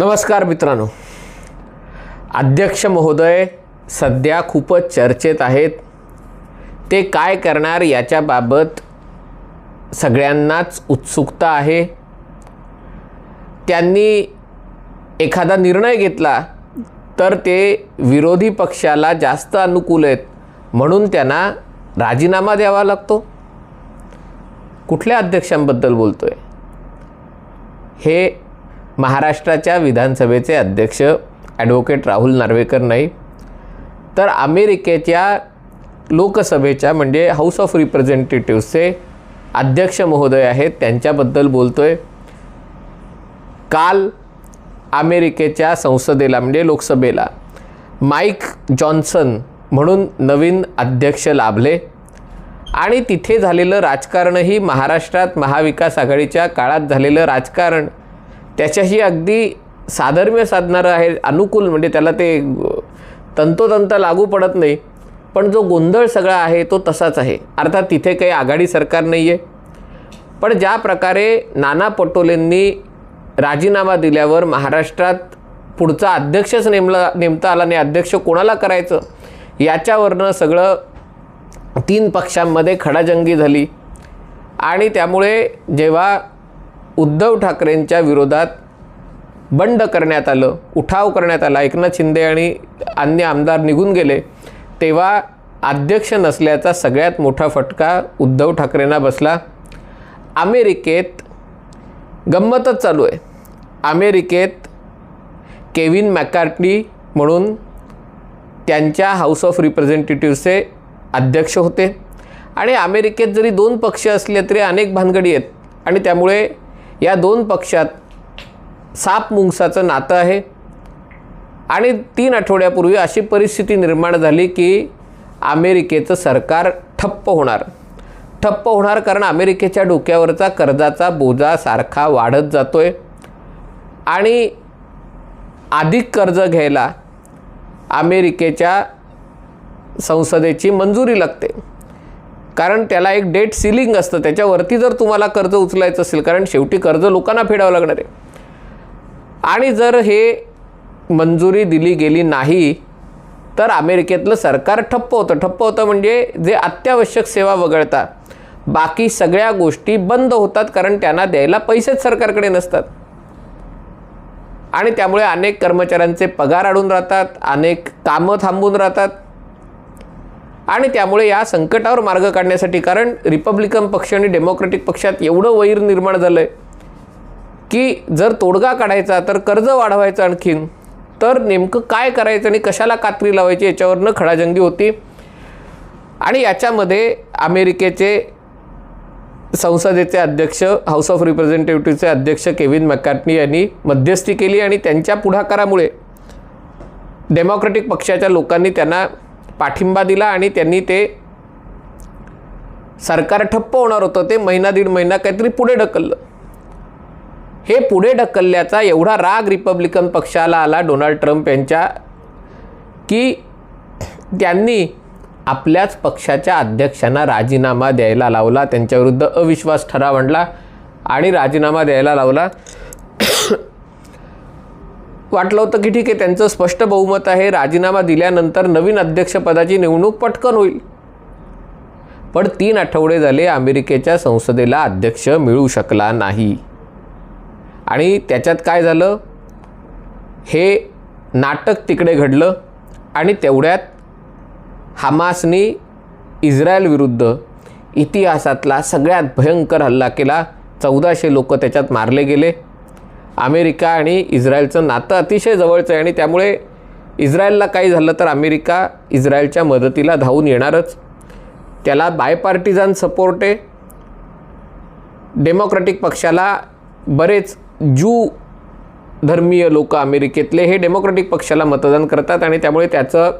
नमस्कार मित्रांनो, अध्यक्ष महोदय सध्या खूपच चर्चेत आहेत। ते काय करणार याच्याबाबत सगळ्यांनाच उत्सुकता आहे। त्यांनी एखादा निर्णय घेतला तर ते विरोधी पक्षाला जास्त अनुकूल आहेत म्हणून त्यांना राजीनामा द्यावा लागतो। कुठल्या अध्यक्षांबद्दल बोलतोय? हे महाराष्ट्राच्या विधानसभेचे अध्यक्ष ॲडव्होकेट राहुल नार्वेकर नाही, तर अमेरिकेच्या लोकसभेच्या म्हणजे हाऊस ऑफ रिप्रेझेंटेटिव्हचे अध्यक्ष महोदय आहेत, त्यांच्याबद्दल बोलतोय। काल अमेरिकेच्या संसदेला म्हणजे लोकसभेला माईक जॉन्सन म्हणून नवीन अध्यक्ष लाभले आणि तिथे झालेलं राजकारणही महाराष्ट्रात महाविकास आघाडीच्या काळात झालेलं राजकारण त्याच्याशी अगदी साधर्म्य साधणारं आहे। अनुकूल म्हणजे त्याला ते तंतोतंत लागू पडत नाही, पण जो गोंधळ सगळा आहे तो तसाच आहे। अर्थात तिथे काही आघाडी सरकार नाही आहे, पण ज्या प्रकारे नाना पटोलेंनी राजीनामा दिल्यावर महाराष्ट्रात पुढचा अध्यक्षच नेमता आला नाही, अध्यक्ष कोणाला करायचं याच्यावरनं सगळं तीन पक्षांमध्ये खडाजंगी झाली। आणि त्यामुळे जेव्हा उद्धव ठाकरेंच्या विरोधात बंड करण्यात आलं, उठाव करण्यात आला, एकनाथ शिंदे आणि अन्य आमदार निघून गेले, तेव्हा अध्यक्ष नसल्याचा सगळ्यात मोठा फटका उद्धव ठाकरेंना बसला। अमेरिकेत गंमतच चालू आहे। अमेरिकेत केविन मॅकार्टनी म्हणून त्यांच्या हाऊस ऑफ रिप्रेझेंटेटिव्हचे अध्यक्ष होते आणि अमेरिकेत जरी दोन पक्ष असले तरी अनेक भानगडी आहेत आणि त्यामुळे या दोन पक्षात साप मुंगसाचं नातं आहे। आणि 3 आठवड्यापूर्वी अशी परिस्थिती निर्माण झाली की अमेरिकेचं सरकार ठप्प होणार कारण अमेरिकेच्या डोक्यावरचा कर्जाचा बोजा सारखा वाढत जातोय आणि अधिक कर्ज घ्यायला अमेरिकेच्या संसदेची मंजुरी लागते, कारण त्याला एक डेट सिलिंग असतं, त्याच्यावरती जर तुम्हाला कर्ज उचलायचं असेल, कारण शेवटी कर्ज लोकांना फेडावं लागणार आहे। आणि जर हे मंजुरी दिली गेली नाही तर अमेरिकेतलं सरकार ठप्प होतं म्हणजे जे अत्यावश्यक सेवा वगळता बाकी सगळ्या गोष्टी बंद होतात, कारण त्यांना द्यायला पैसेच सरकारकडे नसतात। आणि त्यामुळे अनेक कर्मचाऱ्यांचे पगार अडून राहतात, अनेक कामं थांबून राहतात आणि त्यामुळे या संकटावर मार्ग काढण्यासाठी, कारण रिपब्लिकन पक्ष आणि डेमोक्रेटिक पक्षात एवढं वैर निर्माण झालं आहे की जर तोडगा काढायचा तर कर्ज वाढवायचं आणखीन, तर नेमकं काय करायचं आणि कशाला कात्री लावायची याच्यावरनं खडाजंगी होती। आणि याच्यामध्ये अमेरिकेचे संसदेचे अध्यक्ष हाऊस ऑफ रिप्रेझेंटेटिव्हचे अध्यक्ष केविन मॅकार्टनी यांनी मध्यस्थी केली आणि त्यांच्या पुढाकारामुळे डेमोक्रेटिक पक्षाच्या लोकांनी त्यांना पाठिंबा दिला आणि त्यांनी ते सरकार ठप्प होणार होतं ते दीड महिना काहीतरी पुढे ढकललं। हे पुढे ढकलल्याचा एवढा राग रिपब्लिकन पक्षाला आला डोनाल्ड ट्रम्प यांच्या की त्यांनी आपल्याच पक्षाच्या अध्यक्षांना राजीनामा द्यायला लावला, त्यांच्याविरुद्ध अविश्वास ठराव आणला आणि राजीनामा द्यायला लावला। वाटलं होतं की ठीक आहे, त्यांचं स्पष्ट बहुमत आहे, राजीनामा दिल्यानंतर नवीन अध्यक्षपदाची निवडणूक पटकन होईल, पण 3 आठवडे झाले अमेरिकेच्या संसदेला अध्यक्ष मिळू शकला नाही। आणि त्याच्यात काय झालं, हे नाटक तिकडे घडलं आणि तेवढ्यात हमासनी इस्रायल विरुद्ध इतिहासातला सगळ्यात भयंकर हल्ला केला, 1400 लोक त्याच्यात मारले गेले। अमेरिका आणि इस्रायलचं नातं अतिशय जवळचं आहे आणि त्यामुळे इस्रायलला काही झालं तर अमेरिका इस्रायलच्या मदतीला धावून येणारच। त्याला बायपार्टिझन सपोर्ट आहे। डेमोक्रेटिक पक्षाला बरेच ज्यू धर्मीय लोक अमेरिकेतले हे डेमोक्रेटिक पक्षाला मतदान करतात आणि त्यामुळे त्याचं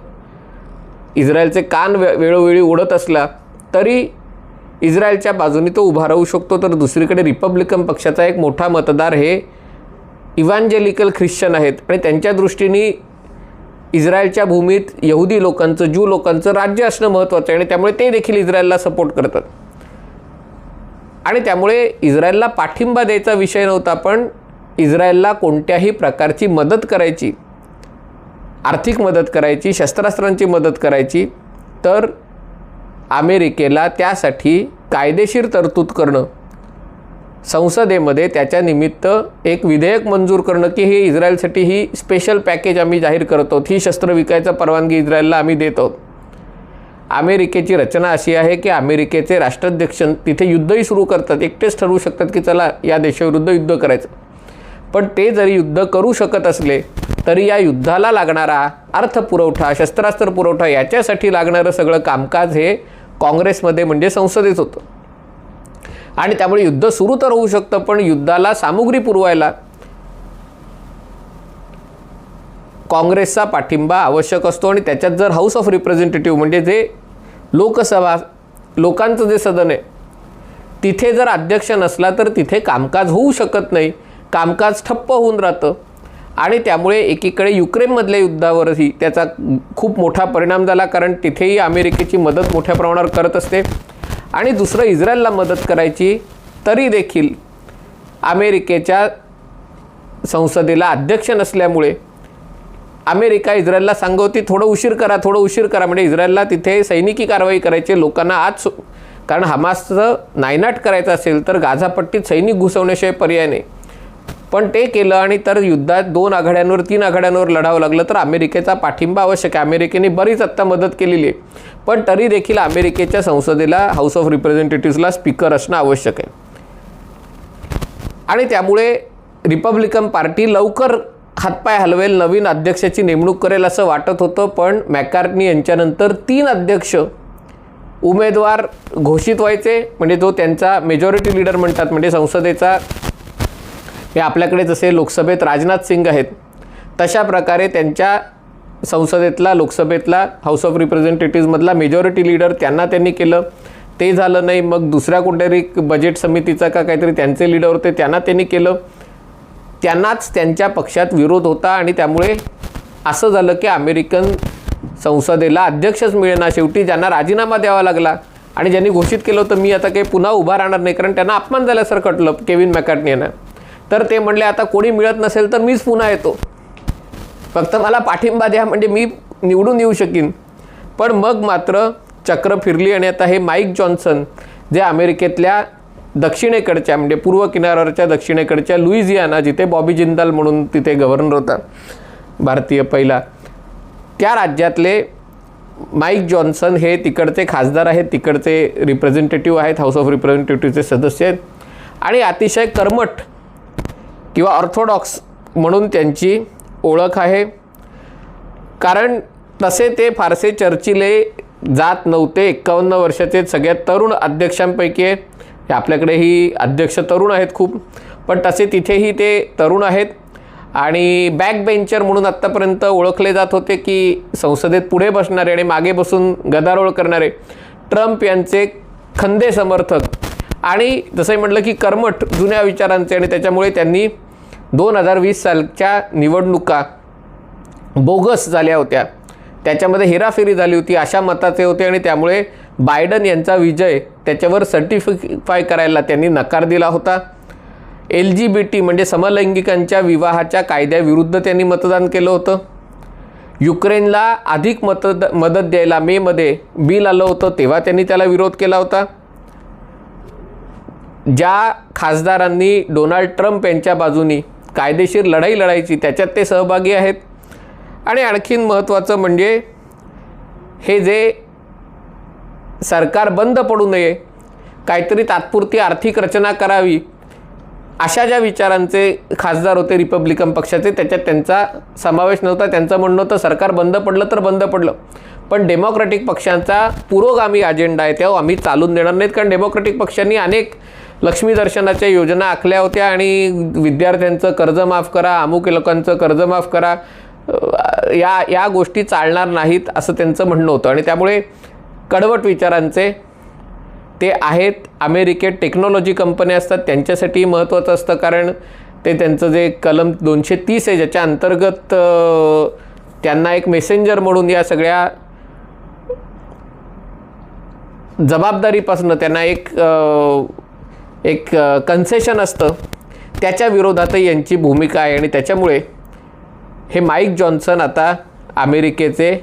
इस्रायलचे कान वेळोवेळी उडत असला तरी इस्रायलच्या बाजूने तो उभा राहू शकतो। तर दुसरीकडे रिपब्लिकन पक्षाचा एक मोठा मतदार हे इव्हांजेलिकल ख्रिश्चन आहेत आणि त्यांच्या दृष्टीने इस्रायलच्या भूमीत यहुदी लोकांचं ज्यू लोकांचं राज्य असणं महत्त्वाचं आहे आणि त्यामुळे ते देखील इस्रायलला सपोर्ट करतात। आणि त्यामुळे इस्रायलला पाठिंबा द्यायचा विषय नव्हता, पण इस्रायलला कोणत्याही प्रकारची मदत करायची, आर्थिक मदत करायची, शस्त्रास्त्रांची मदत करायची, तर अमेरिकेला त्यासाठी कायदेशीर तरतूद करणं, संसदेमध्ये त्याच्या निमित्त एक विधेयक मंजूर करणं की हे इस्रायलसाठी ही स्पेशल पॅकेज आम्ही जाहीर करत आहोत, ही शस्त्र विकायचा परवानगी इस्रायलला आम्ही देत आहोत. अमेरिकेची रचना अशी आहे की अमेरिकेचे राष्ट्राध्यक्ष तिथे युद्धही सुरू करतात, एकटेच ठरवू शकतात की चला या देशाविरुद्ध युद्ध करायचं. पण ते जरी युद्ध करू शकत असले तरी या युद्धाला लागणारा अर्थपुरवठा, शस्त्रास्त्र पुरवठा याच्यासाठी लागणारं सगळं कामकाज हे काँग्रेसमध्ये म्हणजे संसदेत होतं. आणि त्यामुळे युद्ध सुरू तर होऊ शकतं, पण युद्धाला सामुग्री पुरवायला काँग्रेसचा पाठिंबा आवश्यक असतो. आणि त्याच्यात जर हाऊस ऑफ रिप्रेझेंटेटिव्ह म्हणजे जे लोकसभा, लोकांचं जे सदन आहे, तिथे जर अध्यक्ष नसला तर तिथे कामकाज होऊ शकत नाही, कामकाज ठप्प होऊन राहतं. आणि त्यामुळे एकीकडे युक्रेनमधल्या युद्धावरही त्याचा खूप मोठा परिणाम झाला, कारण तिथेही अमेरिकेची मदत मोठ्या प्रमाणावर करत असते. आणि दुसरं इस्रायलला मदत करायची तरी देखील अमेरिकेच्या संसदेला अध्यक्ष नसल्यामुळे अमेरिका इस्रायलला सांगवती थोडं उशीर करा, म्हणजे इस्रायलला तिथे सैनिकी कारवाई करायची, लोकांना आज, कारण हमासचं नायनाट करायचं असेल तर गाझापट्टीत सैनिक घुसवण्याशिवाय पर्याय नाही. पण ते केलं आणि तर युद्धात 2 आघाड्यांवर 3 आघाड्यांवर लढावं लागलं तर अमेरिकेचा पाठिंबा आवश्यक आहे. अमेरिकेने बरीच आत्ता मदत केलेली आहे, पण तरी देखील अमेरिकेच्या संसदेला, हाऊस ऑफ रिप्रेझेंटेटिव्हला स्पीकर असणं आवश्यक आहे. आणि त्यामुळे रिपब्लिकन पार्टी लवकर हातपाय हलवेल, नवीन अध्यक्षाची नेमणूक करेल असं वाटत होतं. पण मॅकार्टनी यांच्यानंतर 3 अध्यक्ष उमेदवार घोषित व्हायचे, म्हणजे जो त्यांचा मेजॉरिटी लीडर म्हणतात, म्हणजे संसदेचा, हे आपल्याकडे जसे लोकसभेत राजनाथ सिंग आहेत तशा प्रकारे त्यांच्या संसदेतला, लोकसभेतला, हाऊस ऑफ रिप्रेझेंटेटिव्हमधला मेजॉरिटी लीडर त्यांनी केलं. ते झालं नाही, मग दुसऱ्या कोणतरी बजेट समितीचा का काहीतरी त्यांचे लीडर होते त्यांनी केलं. त्यांनाच त्यांच्या पक्षात विरोध होता आणि त्यामुळे असं झालं की अमेरिकन संसदेला अध्यक्षच मिळेना. शेवटी ज्यांना राजीनामा द्यावा लागला आणि ज्यांनी घोषित केलं होतं मी आता काही पुन्हा उभा राहणार नाही, कारण त्यांना अपमान झाल्यासारखं वाटलं केविन मॅकार्टनी यांना, तर ते म्हणले आता कोणी मिळत नसेल तर मीच पुन्हा येतो, फक्त मला पाठिंबा द्या म्हणजे मी निवडून येऊ शकीन. पण मग मात्र चक्र फिरली आणि आता हे माईक जॉन्सन, जे अमेरिकेतल्या दक्षिणेकडच्या, म्हणजे पूर्व किनाऱ्यावरच्या दक्षिणेकडच्या लुईझियाना, जिथे बॉबी जिंदाल म्हणून तिथे गव्हर्नर होता भारतीय पहिला, त्या राज्यातले माईक जॉन्सन हे तिकडचे खासदार आहेत, तिकडचे रिप्रेझेंटेटिव्ह आहेत, हाऊस ऑफ रिप्रेझेंटेटिव्हचे सदस्य आहेत. आणि अतिशय कर्मठ किंवा ऑर्थोडॉक्स म्हणून त्यांची ओळख आहे, कारण तसे ते फारसे चर्चिले जात नव्हते. 51 वर्षाचे सगळ्यात तरुण अध्यक्षांपैकी आहे. आपल्याकडेही अध्यक्ष तरुण आहेत खूप, पण तसे तिथेही ते तरुण आहेत. आणि बॅक बेंचर म्हणून आत्तापर्यंत ओळखले जात होते की संसदेत पुढे बसणारे आणि मागे बसून गदारोळ करणारे ट्रम्प यांचे खंदे समर्थक, आणि जसंही म्हटलं की कर्मठ जुन्या विचारांचे. आणि त्याच्यामुळे त्यांनी 2020 सालच्या निवडणुका बोगस झाल्या होत्या, त्याच्यामध्ये हेराफेरी झाली होती अशा मताचे होते. आणि त्यामुळे बायडन यांचा विजय त्याच्यावर सर्टिफाय करायला त्यांनी नकार दिला होता. LGBT म्हणजे समलैंगिकांच्या विवाहाच्या कायद्याविरुद्ध त्यांनी मतदान केलं होतं. युक्रेनला अधिक मदत द्यायला मेमध्ये बिल आलं होतं, तेव्हा त्यांनी त्याला विरोध केला होता. ज्या खासदारांनी डोनाल्ड ट्रम्प यांच्या बाजूनी कायदेशीर लढाई लढायची त्याच्यात ते सहभागी आहेत. आणि आणखीन महत्त्वाचं म्हणजे हे जे सरकार बंद पडू नये, काहीतरी तात्पुरती आर्थिक रचना करावी, अशा ज्या विचारांचे खासदार होते रिपब्लिकन पक्षाचे, त्याच्यात त्यांचा समावेश नव्हता. त्यांचं म्हणणं होतं सरकार बंद पडलं तर बंद पडलं, पण डेमोक्रॅटिक पक्षांचा पुरोगामी अजेंडा आहे तेव्हा आम्ही चालून देणार नाहीत. कारण डेमोक्रॅटिक पक्षांनी अनेक लक्ष्मी दर्शनाच्या योजना आखल्या होत्या आणि विद्यार्थ्यांचं कर्ज माफ करा, अमुक लोकांचं कर्ज माफ करा, या गोष्टी चालणार नाहीत असं त्यांचं म्हणणं होतं. आणि त्यामुळे कडवट विचारांचे ते आहेत. अमेरिकेत टेक्नॉलॉजी कंपन्या असतात त्यांच्यासाठी महत्त्वाचं असतं, कारण ते त्यांचं जे कलम 230 आहे ज्याच्या अंतर्गत त्यांना एक मेसेंजर म्हणून या सगळ्या जबाबदारीपासून त्यांना एक कन्सेशन असतं. त्याच्या विरोधातही यांची भूमिका आहे आणि त्याच्यामुळे हे माईक जॉन्सन आता अमेरिकेचे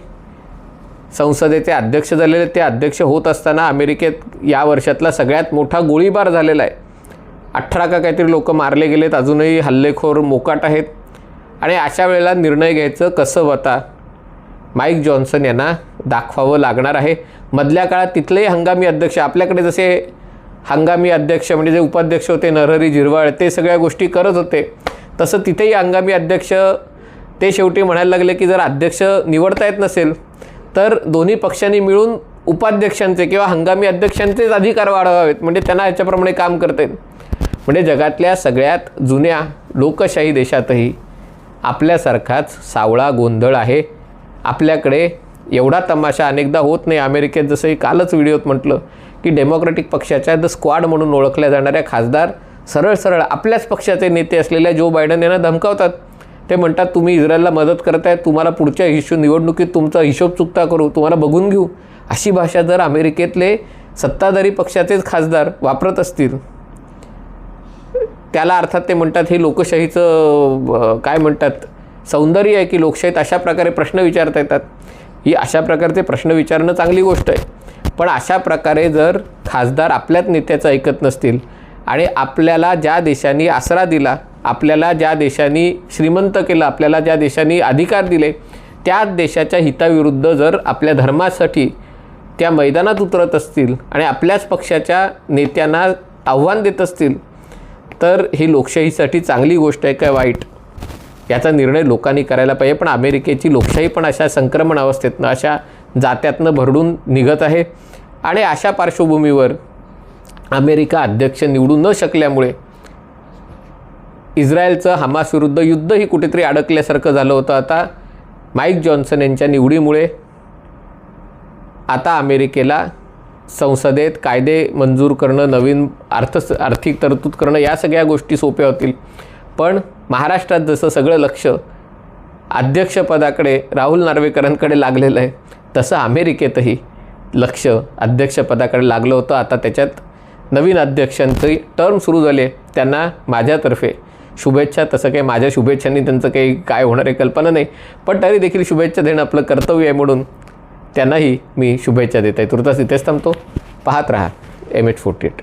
संसदेचे अध्यक्ष झालेले. ते अध्यक्ष होत असताना अमेरिकेत या वर्षातला सगळ्यात मोठा गोळीबार झालेला आहे. 18 का काहीतरी लोक मारले गेलेत, अजूनही हल्लेखोर मोकाट आहेत. आणि अशा वेळेला निर्णय घ्यायचं कसं आता माईक जॉन्सन यांना दाखवावं लागणार आहे. मधल्या काळात तिथलेही हंगामी अध्यक्ष, आपल्याकडे जसे हंगामी अध्यक्ष म्हणजे जे उपाध्यक्ष होते नरहरी झिरवाळ, ते सगळ्या गोष्टी करत होते, तसं तिथेही हंगामी अध्यक्ष ते शेवटी म्हणायला लागले की जर अध्यक्ष निवडता येत नसेल तर दोन्ही पक्षांनी मिळून उपाध्यक्षांचे किंवा हंगामी अध्यक्षांचेच अधिकार वाढवावेत, म्हणजे त्यांना याच्याप्रमाणे काम करता येईल. म्हणजे जगातल्या सगळ्यात जुन्या लोकशाही देशातही आपल्यासारखाच सावळा गोंधळ आहे. आपल्याकडे एवढा तमाशा अनेकदा होत नाही. अमेरिकेत जसंही कालच व्हिडिओत म्हटलं की डेमोक्रॅटिक पक्षाच्या द स्क्वॉड म्हणून ओळखल्या जाणाऱ्या खासदार सरळ सरळ आपल्याच पक्षाचे नेते असलेल्या जो बायडन यांना धमकावतात. ते म्हणतात तुम्ही इस्रायलला मदत करताय, तुम्हाला पुढच्या निवडणुकीत तुमचा हिशोब चुकता करू, तुम्हाला बघून घेऊ. अशी भाषा जर अमेरिकेतले सत्ताधारी पक्षाचेच खासदार वापरत असतील, त्याला अर्थात ते म्हणतात हे लोकशाहीचं काय म्हणतात सौंदर्य आहे की लोकशाहीत अशा प्रकारे प्रश्न विचारता येतात. ही अशा प्रकारचे प्रश्न विचारणं चांगली गोष्ट आहे. पण अशा प्रकारे जर खासदार आपल्याच नेत्याचं ऐकत नसतील आणि आपल्याला ज्या देशांनी आसरा दिला, आपल्याला ज्या देशांनी श्रीमंत केलं, आपल्याला ज्या देशांनी अधिकार दिले, त्याच देशाच्या हिताविरुद्ध जर आपल्या धर्मासाठी त्या मैदानात उतरत असतील आणि आपल्याच पक्षाच्या नेत्यांना आव्हान देत असतील, तर ही लोकशाहीसाठी चांगली गोष्ट आहे का वाईट, याचा निर्णय लोकांनी करायला पाहिजे. पण अमेरिकेची लोकशाही पण अशा संक्रमण अवस्थेतनं, अशा जात्यातनं भरडून निघत आहे. आणि अशा पार्श्वभूमीवर अमेरिका अध्यक्ष निवडू न शकल्यामुळे इस्रायलचं हमास विरुद्ध युद्धही कुठेतरी अडकल्यासारखं झालं होतं. आता माईक जॉन्सन यांच्या निवडीमुळे आता अमेरिकेला संसदेत कायदे मंजूर करणं, नवीन आर्थिक तरतूद करणं, या सगळ्या गोष्टी सोप्या होतील. पण महाराष्ट्रात जसं सगळं लक्ष अध्यक्षपदाकडे राहुल नार्वेकरांकडे लागलेलं आहे, तसं अमेरिकेतही लक्ष अध्यक्षपदाकडे लागलं होतं. आता त्याच्यात नवीन अध्यक्षांची टर्म सुरू झाले. त्यांना माझ्यातर्फे शुभेच्छा. तसं काही माझ्या शुभेच्छांनी त्यांचं काही काय होणार आहे कल्पना नाही, पण तरी देखील शुभेच्छा देणं आपलं कर्तव्य आहे, म्हणून त्यांनाही मी शुभेच्छा देत आहे. तुर्तास इथेच थांबतो. पाहत रहा MH48.